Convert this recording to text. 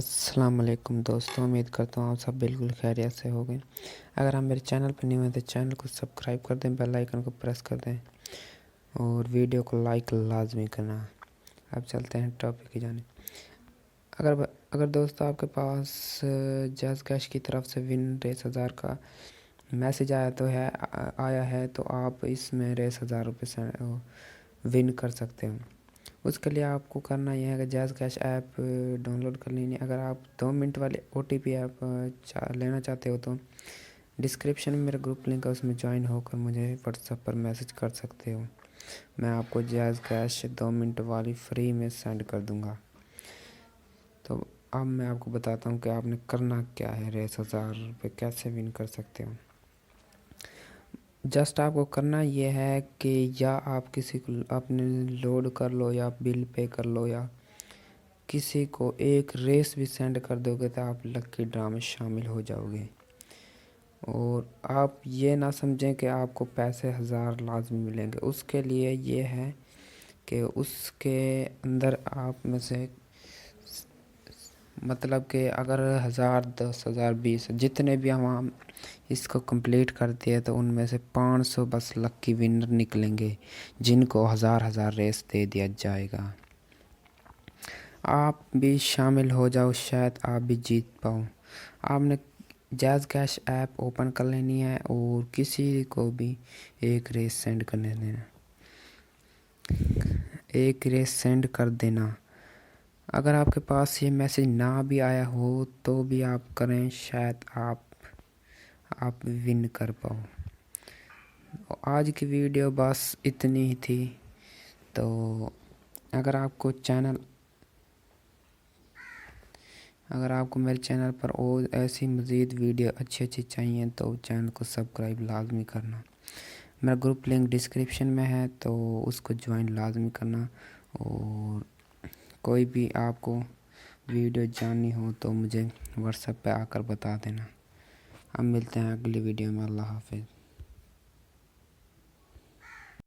السلام علیکم دوستوں، امید کرتا ہوں آپ سب بالکل خیریت سے ہو گئے۔ اگر آپ میرے چینل پر نہیں ہیں تو چینل کو سبسکرائب کر دیں، بیل آئیکن کو پریس کر دیں اور ویڈیو کو لائک لازمی کرنا۔ اب چلتے ہیں ٹاپک کی جانب۔ اگر دوستوں آپ کے پاس جاز کیش کی طرف سے ون ریس 1000 کا میسج آیا ہے تو آپ اس میں ریس 1000 روپے ون کر سکتے ہو۔ اس کے لیے آپ کو کرنا یہ ہے کہ JazzCash app download کر لینی۔ اگر آپ 2 منٹ والے OTP ایپ لینا چاہتے ہو تو ڈسکرپشن میں میرا گروپ لنک ہے، اس میں جوائن ہو کر مجھے واٹس ایپ پر میسج کر سکتے ہو۔ میں آپ کو جاز کیش 2 منٹ والی فری میں سینڈ کر دوں گا۔ تو اب میں آپ کو بتاتا ہوں کہ آپ نے کرنا کیا ہے، ریس 1000 روپے کیسے ون کر سکتے ہو۔ جسٹ آپ کو کرنا یہ ہے کہ یا آپ کسی کو اپنے لوڈ کر لو یا بل پے کر لو یا کسی کو ایک ریس بھی سینڈ کر دو گے تو آپ لکی ڈرا میں شامل ہو جاؤ گے۔ اور آپ یہ نہ سمجھیں کہ آپ کو پیسے 1000 لازمی ملیں گے۔ اس کے لیے یہ ہے کہ اس کے اندر آپ میں سے مطلب کہ اگر 1000 10,000 20 جتنے بھی ہم اس کو کمپلیٹ کرتے ہیں تو ان میں سے 500 بس لکی ونر نکلیں گے جن کو 1000 ریس دے دیا جائے گا۔ آپ بھی شامل ہو جاؤ، شاید آپ بھی جیت پاؤ۔ آپ نے جاز کیش ایپ اوپن کر لینی ہے اور کسی کو بھی ایک ریس سینڈ کرنے دینا، ایک ریس سینڈ کر دینا۔ اگر آپ کے پاس یہ میسج نہ بھی آیا ہو تو بھی آپ کریں، شاید آپ ون کر پاؤ۔ آج کی ویڈیو بس اتنی ہی تھی۔ تو اگر آپ کو میرے چینل پر اور ایسی مزید ویڈیو اچھی چاہیے تو چینل کو سبسکرائب لازمی کرنا۔ میرا گروپ لنک ڈسکرپشن میں ہے تو اس کو جوائن لازمی کرنا۔ اور کوئی بھی آپ کو ویڈیو جاننی ہو تو مجھے واٹس ایپ پہ آ کر بتا دینا۔ ہم ملتے ہیں اگلی ویڈیو میں۔ اللہ حافظ۔